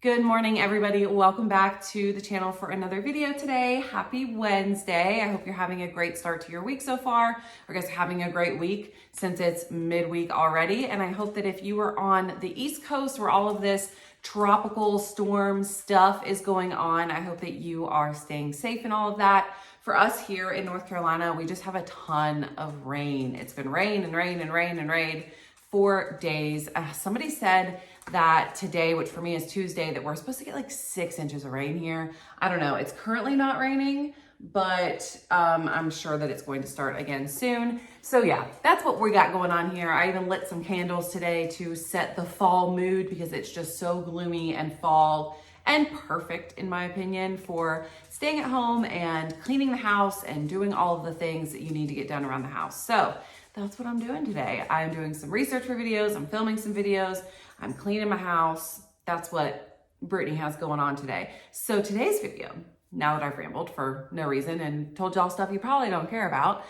Good morning, everybody. Welcome back to the channel for another video today. Happy Wednesday. I hope you're having a great start to your week so far. Or guys, having a great week since it's midweek already. And I hope that if you are on the East Coast where all of this tropical storm stuff is going on, I hope that you are staying safe and all of that. For us here in North Carolina, we just have a ton of rain. It's been rain and rain and rain and rain for days. Somebody said that today, which for me is Tuesday, that we're supposed to get like 6 inches of rain here. I don't know. It's currently not raining, but I'm sure that it's going to start again soon. So yeah, that's what we got going on here. I even lit some candles today to set the fall mood because it's just so gloomy and fall and perfect, in my opinion, for staying at home and cleaning the house and doing all of the things that you need to get done around the house. So that's what I'm doing today. I'm doing some research for videos. I'm filming some videos. I'm cleaning my house. That's what Brittany has going on today. So today's video, now that I've rambled for no reason and told y'all stuff you probably don't care about,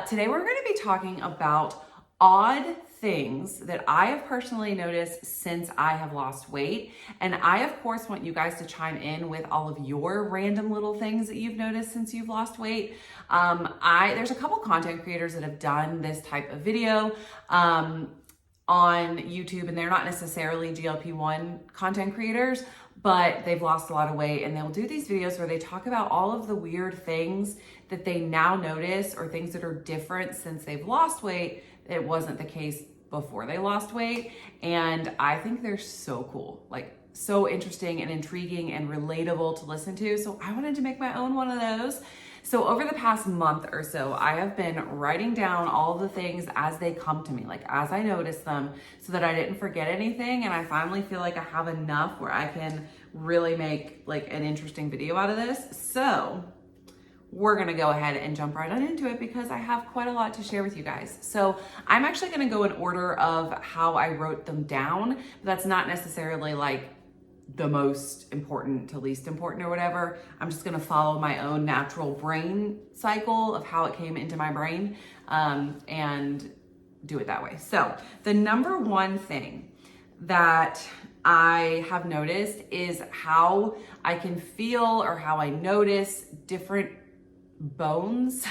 today we're going to be talking about odd things that I have personally noticed since I have lost weight. And I, of course, want you guys to chime in with all of your random little things that you've noticed since you've lost weight. There's a couple content creators that have done this type of video on YouTube, and they're not necessarily GLP-1 content creators, but they've lost a lot of weight, and they'll do these videos where they talk about all of the weird things that they now notice or things that are different since they've lost weight. It wasn't the case before they lost weight. And I think they're so cool, like so interesting and intriguing and relatable to listen to. So I wanted to make my own one of those. So over the past month or so, I have been writing down all the things as they come to me, like as I notice them, so that I didn't forget anything. And I finally feel like I have enough where I can really make like an interesting video out of this. So we're gonna go ahead and jump right on into it because I have quite a lot to share with you guys. So I'm actually gonna go in order of how I wrote them down, but that's not necessarily like the most important to least important or whatever. I'm just gonna follow my own natural brain cycle of how it came into my brain and do it that way. So the number one thing that I have noticed is how I can feel or how I notice different bones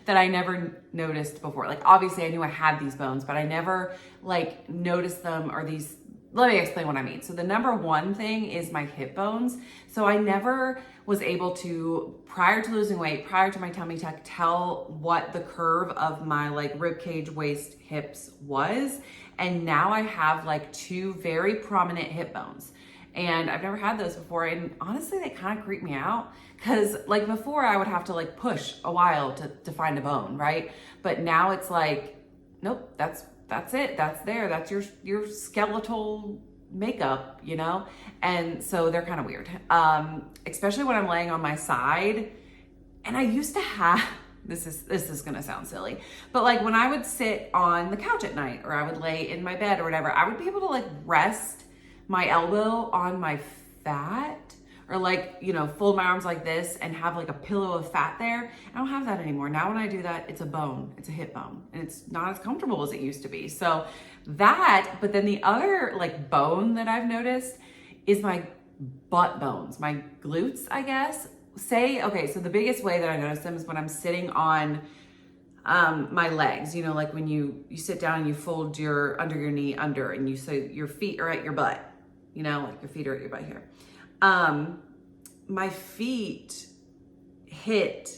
that I never noticed before. Like obviously I knew I had these bones, but I never like noticed them or these. Let me explain what I mean. So the number one thing is my hip bones. So I never was able to, prior to losing weight, prior to my tummy tuck, tell what the curve of my like rib cage, waist, hips was. And now I have like two very prominent hip bones. And I've never had those before. And honestly, they kind of creep me out. Cause like before I would have to like push a while to find a bone, right? But now it's like, nope, that's it. That's there. That's your skeletal makeup, you know? And so they're kind of weird. Especially when I'm laying on my side. And I used to have, this is going to sound silly, but like when I would sit on the couch at night or I would lay in my bed or whatever, I would be able to like rest my elbow on my fat or like, you know, fold my arms like this and have like a pillow of fat there. I don't have that anymore. Now when I do that, it's a bone, it's a hip bone, and it's not as comfortable as it used to be. So that, but then the other like bone that I've noticed is my butt bones, my glutes, I guess. Okay, so the biggest way that I notice them is when I'm sitting on my legs, you know, like when you sit down and you fold under your knee under and so your feet are at your butt, you know, like your feet are at your butt here. My feet hit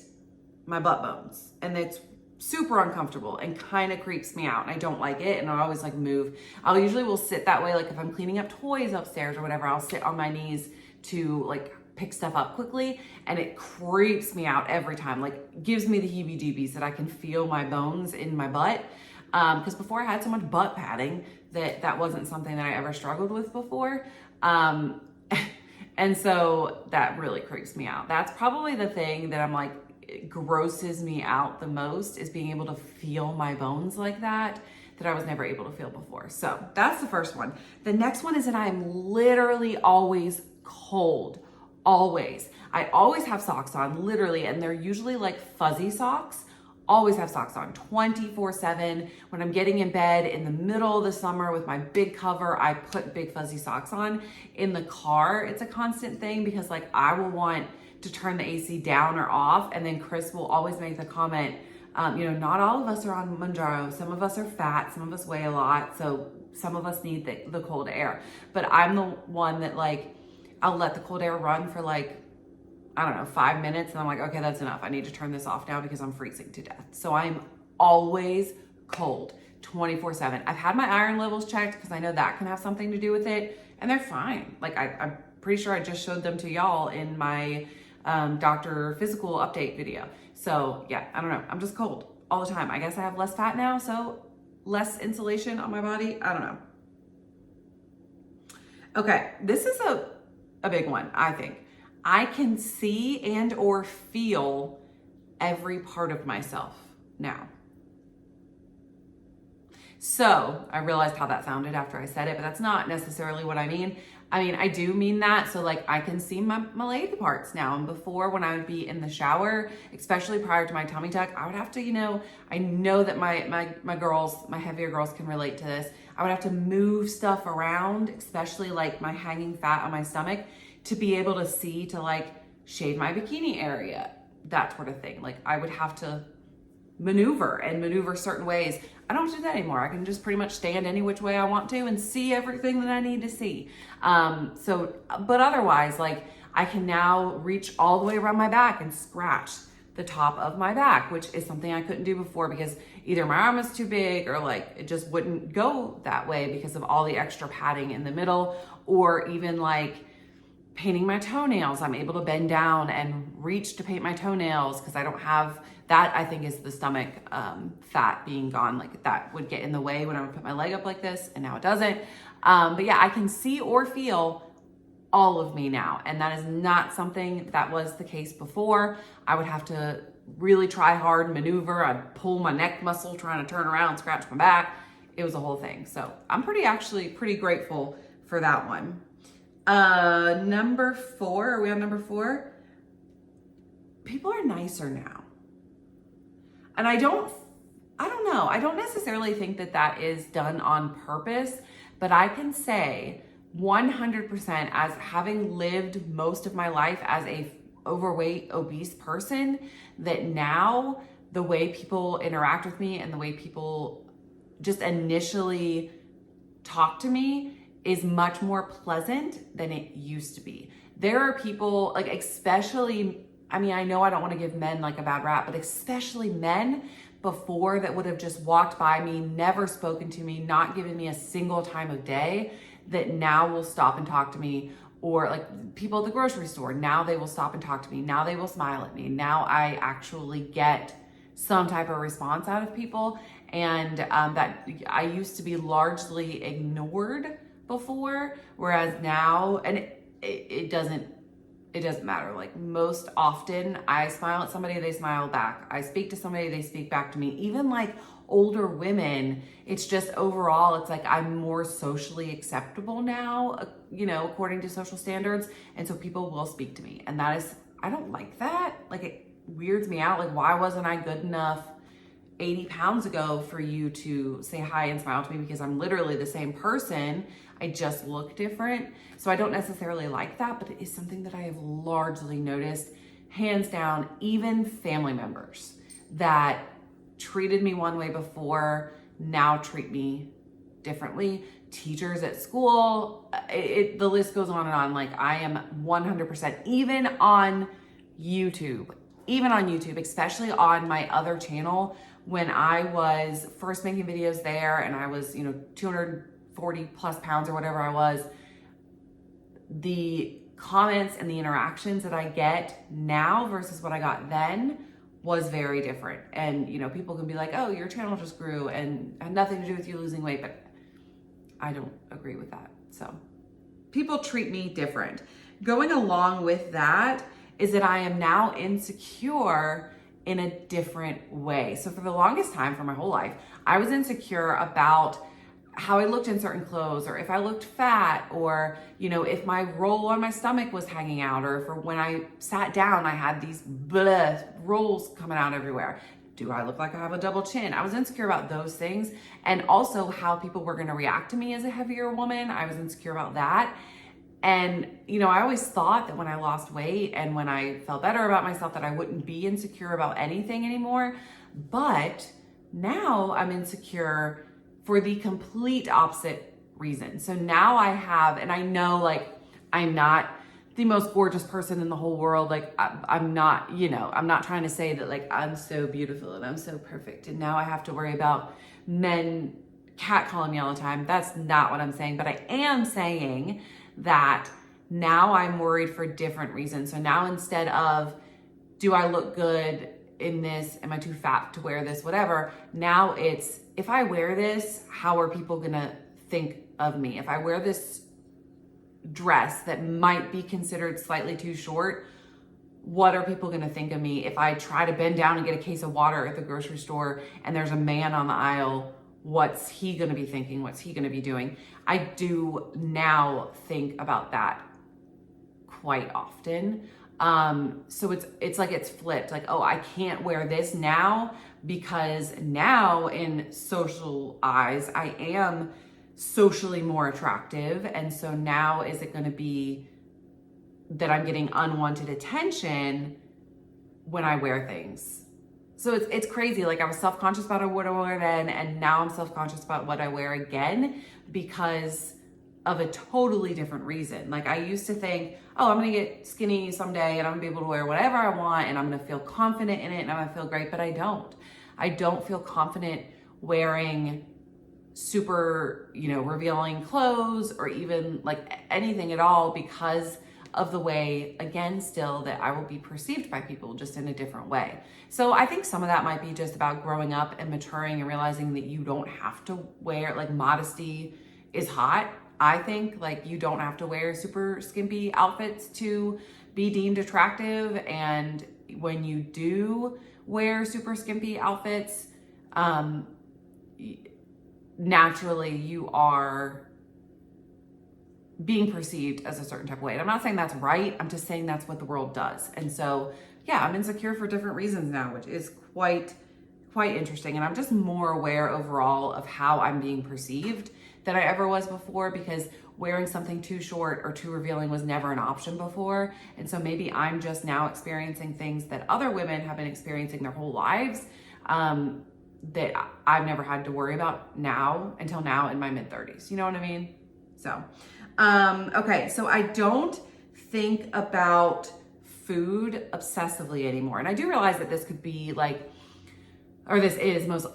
my butt bones and it's super uncomfortable and kind of creeps me out. And I don't like it. And I always like move. I usually will sit that way. Like if I'm cleaning up toys upstairs or whatever, I'll sit on my knees to like pick stuff up quickly. And it creeps me out every time. Like gives me the heebie-jeebies that I can feel my bones in my butt. Because before I had so much butt padding that wasn't something that I ever struggled with before. And so that really creeps me out. That's probably the thing that I'm like, it grosses me out the most is being able to feel my bones like that I was never able to feel before. So that's the first one. The next one is that I'm literally always cold, always. I always have socks on, literally, and they're usually like fuzzy socks always have socks on 24/7. When I'm getting in bed in the middle of the summer with my big cover, I put big fuzzy socks on. In the car, it's a constant thing because like I will want to turn the AC down or off, and then Chris will always make the comment, not all of us are on Mounjaro. Some of us are fat, some of us weigh a lot, so some of us need the cold air. But I'm the one that like, I'll let the cold air run for like, I don't know, 5 minutes, and I'm like, okay, that's enough. I need to turn this off now because I'm freezing to death. So I'm always cold, 24/7. I've had my iron levels checked because I know that can have something to do with it, and they're fine. Like I'm pretty sure I just showed them to y'all in my doctor physical update video. So yeah, I don't know. I'm just cold all the time. I guess I have less fat now, so less insulation on my body. I don't know. Okay, this is a big one, I think. I can see and or feel every part of myself now. So I realized how that sounded after I said it, but that's not necessarily what I mean. I mean, I do mean that. So like I can see my lady parts now. And before, when I would be in the shower, especially prior to my tummy tuck, I would have to, I know that my girls, my heavier girls can relate to this. I would have to move stuff around, especially like my hanging fat on my stomach, to be able to see, to like shade my bikini area, that sort of thing. Like I would have to maneuver certain ways. I don't have to do that anymore. I can just pretty much stand any which way I want to and see everything that I need to see. But otherwise, like I can now reach all the way around my back and scratch the top of my back, which is something I couldn't do before because either my arm was too big or like it just wouldn't go that way because of all the extra padding in the middle, or even like painting my toenails. I'm able to bend down and reach to paint my toenails because I don't have that. I think is the stomach fat being gone. Like that would get in the way when I would put my leg up like this, and now it doesn't. But yeah, I can see or feel all of me now. And that is not something that was the case before. I would have to really try hard, maneuver. I'd pull my neck muscle trying to turn around, scratch my back. It was a whole thing. So I'm pretty grateful for that one. Number 4, are we on number 4? People are nicer now. And I don't know. I don't necessarily think that is done on purpose, but I can say 100% as having lived most of my life as a overweight, obese person, that now the way people interact with me and the way people just initially talk to me is much more pleasant than it used to be. There are people, like especially, I mean, I know I don't want to give men like a bad rap, but especially men before that would have just walked by me, never spoken to me, not given me a single time of day, that now will stop and talk to me. Or like people at the grocery store, now they will stop and talk to me. Now they will smile at me. Now I actually get some type of response out of people. And that I used to be largely ignored before, whereas now, and it doesn't matter. Like most often I smile at somebody, they smile back. I speak to somebody, they speak back to me. Even like older women, it's just overall, it's like I'm more socially acceptable now, according to social standards. And so people will speak to me. And that is, I don't like that. Like it weirds me out. Like why wasn't I good enough 80 pounds ago for you to say hi and smile to me? Because I'm literally the same person. I just look different. So I don't necessarily like that, but it is something that I have largely noticed, hands down. Even family members that treated me one way before now treat me differently. Teachers at school, the list goes on and on. Like I am 100%, even on YouTube, especially on my other channel, when I was first making videos there and I was, 240 plus pounds or whatever I was, the comments and the interactions that I get now versus what I got then was very different. And, people can be like, oh, your channel just grew and had nothing to do with you losing weight, but I don't agree with that. So people treat me different. Going along with that is that I am now insecure in a different way. So for the longest time, for my whole life, I was insecure about how I looked in certain clothes, or if I looked fat, or, if my roll on my stomach was hanging out, or if when I sat down, I had these rolls coming out everywhere. do I look like I have a double chin? I was insecure about those things, and also how people were going to react to me as a heavier woman. I was insecure about that. And, you know, I always thought that when I lost weight and when I felt better about myself, that I wouldn't be insecure about anything anymore. But now I'm insecure for the complete opposite reason. So now I have, and I know, like, I'm not the most gorgeous person in the whole world. Like, I'm not, you know, I'm not trying to say that, like, I'm so beautiful and I'm so perfect, and now I have to worry about men catcalling me all the time. That's not what I'm saying. But I am saying that now I'm worried for different reasons. So now, instead of, do I look good in this? Am I too fat to wear this? Whatever. Now it's, if I wear this, how are people gonna think of me? If I wear this dress that might be considered slightly too short, what are people gonna think of me? If I try to bend down and get a case of water at the grocery store and there's a man on the aisle, what's he gonna be thinking? What's he gonna be doing? I do now think about that quite often. So it's like it's flipped. Like, oh, I can't wear this now because now in social eyes, I am socially more attractive. And so now is it going to be that I'm getting unwanted attention when I wear things? So it's crazy. Like, I was self-conscious about what I wore then, and now I'm self-conscious about what I wear again because of a totally different reason. Like, I used to think, oh, I'm gonna get skinny someday and I'm gonna be able to wear whatever I want and I'm gonna feel confident in it and I'm gonna feel great, but I don't. I don't feel confident wearing super, you know, revealing clothes or even like anything at all because of the way, again, still that I will be perceived by people just in a different way. So I think some of that might be just about growing up and maturing and realizing that you don't have to wear, like, modesty is hot. I think, like, you don't have to wear super skimpy outfits to be deemed attractive. And when you do wear super skimpy outfits, naturally you are being perceived as a certain type of way. And I'm not saying that's right. I'm just saying that's what the world does. And so, yeah, I'm insecure for different reasons now, which is quite interesting. And I'm just more aware overall of how I'm being perceived than I ever was before, because wearing something too short or too revealing was never an option before. And so maybe I'm just now experiencing things that other women have been experiencing their whole lives, that I've never had to worry about until now in my mid-30s. You know what I mean? So, okay. So I don't think about food obsessively anymore. And I do realize that this could be like, or this is most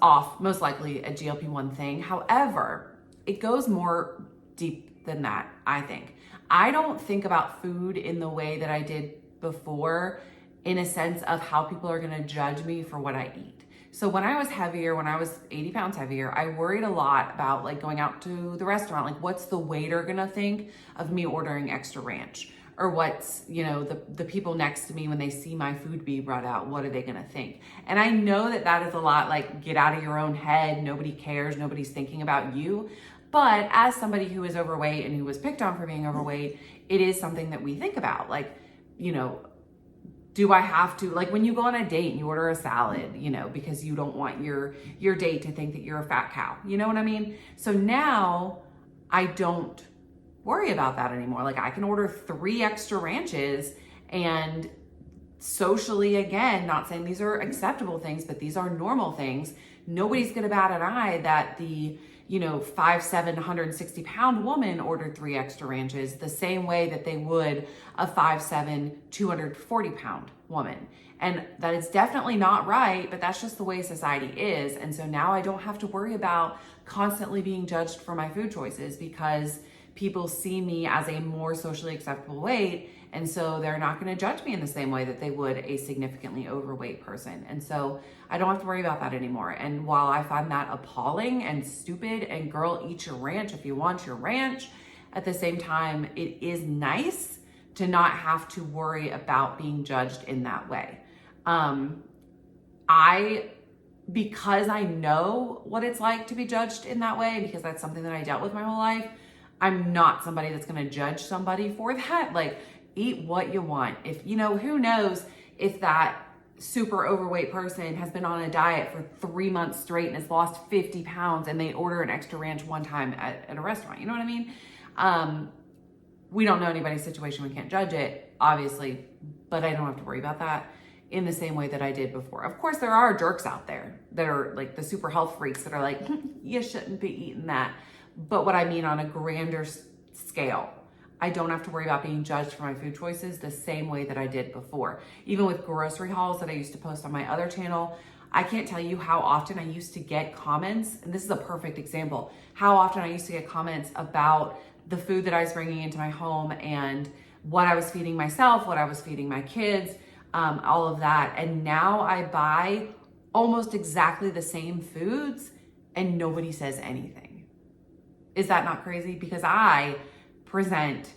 likely a GLP-1 thing. However, it goes more deep than that, I think. I don't think about food in the way that I did before, in a sense of how people are gonna judge me for what I eat. So when I was heavier, when I was 80 pounds heavier, I worried a lot about, like, going out to the restaurant. Like, what's the waiter gonna think of me ordering extra ranch? Or what's, you know, the people next to me, when they see my food be brought out, what are they gonna think? And I know that that is a lot like, get out of your own head. Nobody cares. Nobody's thinking about you. But as somebody who is overweight and who was picked on for being overweight, it is something that we think about. Like, you know, do I have to, like, when you go on a date and you order a salad, you know, because you don't want your date to think that you're a fat cow, you know what I mean? So now I don't worry about that anymore. Like, I can order 3 extra ranches, and socially, again, not saying these are acceptable things, but these are normal things. Nobody's gonna bat an eye that the, you know, 5'7", 160-pound woman ordered 3 extra ranches the same way that they would a 5'7", 240-pound woman. And that is definitely not right, but that's just the way society is. And so now I don't have to worry about constantly being judged for my food choices, because people see me as a more socially acceptable weight. And so they're not going to judge me in the same way that they would a significantly overweight person. And so I don't have to worry about that anymore. And while I find that appalling and stupid, and girl, eat your ranch if you want your ranch, at the same time, it is nice to not have to worry about being judged in that way. Because I know what it's like to be judged in that way, because that's something that I dealt with my whole life, I'm not somebody that's going to judge somebody for that. Like, eat what you want. If, you know, who knows if that super overweight person has been on a diet for 3 months straight and has lost 50 pounds and they order an extra ranch one time at a restaurant. You know what I mean? We don't know anybody's situation. We can't judge it, obviously, but I don't have to worry about that in the same way that I did before. Of course, there are jerks out there that are like the super health freaks that are like, you shouldn't be eating that. But what I mean on a grander scale, I don't have to worry about being judged for my food choices the same way that I did before. Even with grocery hauls that I used to post on my other channel, I can't tell you how often I used to get comments, and this is a perfect example, how often I used to get comments about the food that I was bringing into my home and what I was feeding myself, what I was feeding my kids, all of that. And now I buy almost exactly the same foods and nobody says anything. Is that not crazy? Because I present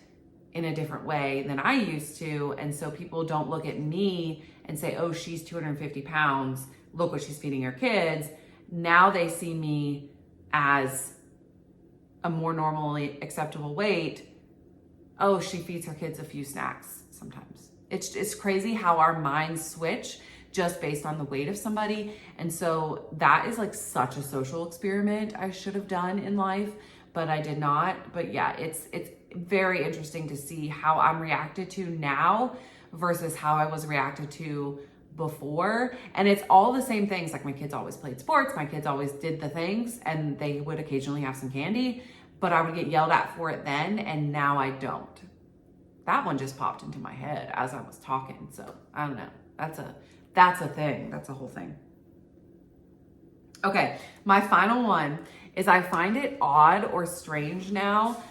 in a different way than I used to. And so people don't look at me and say, oh, she's 250 pounds. Look what she's feeding her kids. Now they see me as a more normally acceptable weight. Oh, she feeds her kids a few snacks sometimes. It's crazy how our minds switch just based on the weight of somebody. And so that is like such a social experiment I should have done in life, but I did not. But yeah, it's very interesting to see how I'm reacted to now versus how I was reacted to before. And it's all the same things. Like my kids always played sports, my kids always did the things, and they would occasionally have some candy, but I would get yelled at for it then, and now I don't. That one just popped into my head as I was talking. So I don't know. That's a thing. That's a whole thing. Okay, my final one is I find it odd or strange now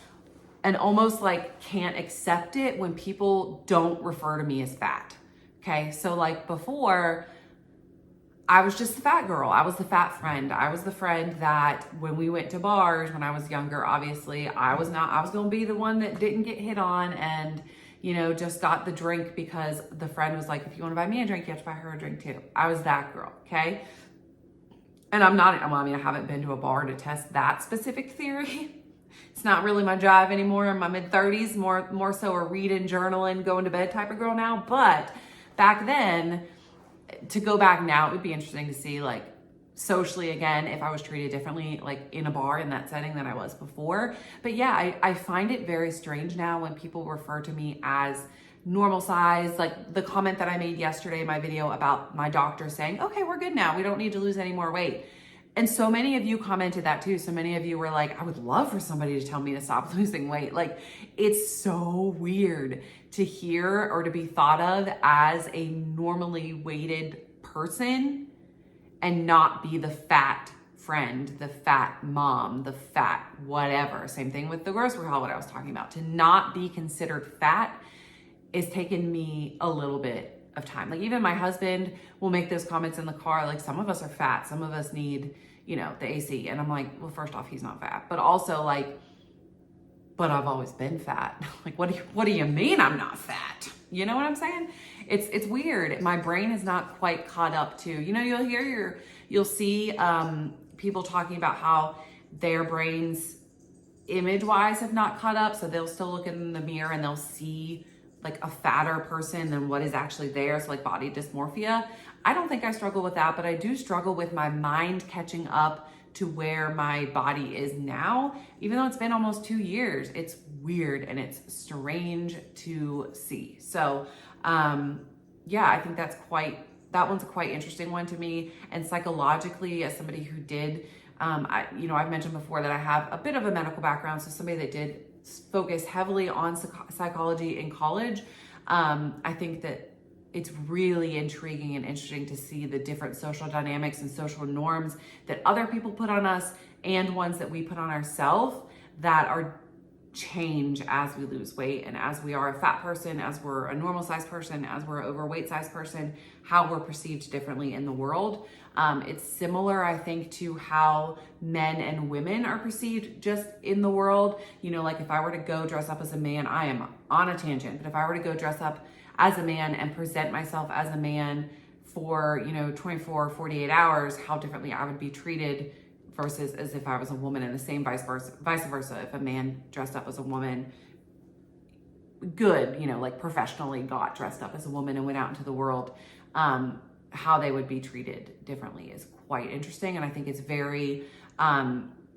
and almost like can't accept it when people don't refer to me as fat. Okay, so like before, I was just the fat girl. I was the fat friend. I was the friend that when we went to bars when I was younger, obviously, I was going to be the one that didn't get hit on and, you know, just got the drink because the friend was like, if you want to buy me a drink, you have to buy her a drink too. I was that girl, okay? And I'm not, well, I mean, I haven't been to a bar to test that specific theory. It's not really my drive anymore. In my mid-30s, more so a reading, journaling, going to bed type of girl now. But back then, to go back now, it would be interesting to see like socially again, if I was treated differently, like in a bar in that setting than I was before. But yeah, I find it very strange now when people refer to me as normal size. Like the comment that I made yesterday in my video about my doctor saying, okay, we're good now. We don't need to lose any more weight. And so many of you commented that too. So many of you were like, I would love for somebody to tell me to stop losing weight. Like, it's so weird to hear or to be thought of as a normally weighted person and not be the fat friend, the fat mom, the fat whatever. Same thing with the grocery haul, what I was talking about. To not be considered fat is taking me a little bit of time. Like even my husband will make those comments in the car, like some of us are fat, some of us need, you know, the AC. And I'm like, well, first off, he's not fat, but also like, but I've always been fat. Like, what do you mean I'm not fat? You know what I'm saying? It's weird. My brain is not quite caught up to, you know, you'll see people talking about how their brains image-wise have not caught up. So they'll still look in the mirror and they'll see like a fatter person than what is actually there. So like body dysmorphia. I don't think I struggle with that, but I do struggle with my mind catching up to where my body is now. Even though it's been almost 2 years, it's weird and it's strange to see. So yeah, I think that one's a quite interesting one to me. And psychologically, as somebody who did, I've mentioned before that I have a bit of a medical background. So somebody that did focus heavily on psychology in college, I think that it's really intriguing and interesting to see the different social dynamics and social norms that other people put on us and ones that we put on ourselves that are change as we lose weight and as we are a fat person, as we're a normal size person, as we're an overweight size person, how we're perceived differently in the world. It's similar, I think, to how men and women are perceived just in the world. You know, like if I were to go dress up as a man, I am on a tangent, but if I were to go dress up as a man and present myself as a man for, 24 or 48 hours, how differently I would be treated versus as if I was a woman, and the same vice versa. If a man dressed up as a woman, like professionally got dressed up as a woman and went out into the world, how they would be treated differently is quite interesting. And I think it's very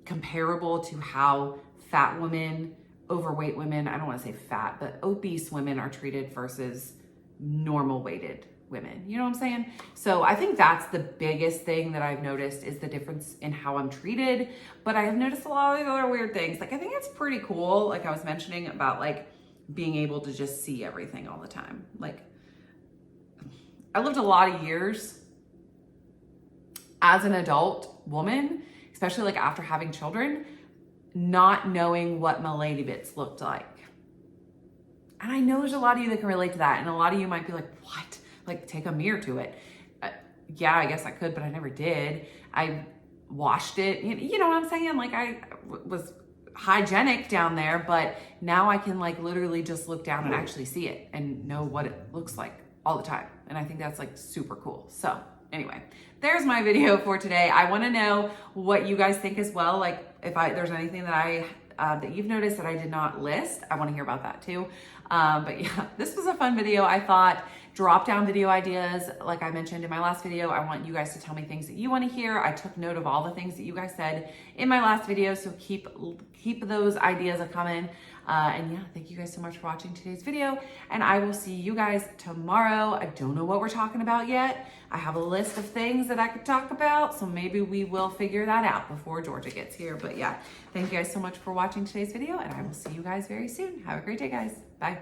comparable to how fat women, overweight women, I don't want to say fat, but obese women are treated versus normal weighted women. You know what I'm saying? So I think that's the biggest thing that I've noticed is the difference in how I'm treated. But I have noticed a lot of these other weird things. Like, I think it's pretty cool. Like I was mentioning about like being able to just see everything all the time. Like, I lived a lot of years as an adult woman, especially like after having children, not knowing what my lady bits looked like. And I know there's a lot of you that can relate to that. And a lot of you might be like, what? Like, take a mirror to it. Yeah, I guess I could, but I never did. I washed it. You know what I'm saying? Like, I was hygienic down there, but now I can like literally just look down and actually see it and know what it looks like all the time. And I think that's like super cool. So anyway, there's my video for today. I want to know what you guys think as well. Like if there's anything that that you've noticed that I did not list, I want to hear about that too. But yeah, this was a fun video. I thought drop down video ideas. Like I mentioned in my last video, I want you guys to tell me things that you want to hear. I took note of all the things that you guys said in my last video. So keep those ideas coming. And yeah, thank you guys so much for watching today's video. And I will see you guys tomorrow. I don't know what we're talking about yet. I have a list of things that I could talk about. So maybe we will figure that out before Georgia gets here. But yeah, thank you guys so much for watching today's video. And I will see you guys very soon. Have a great day, guys. Bye.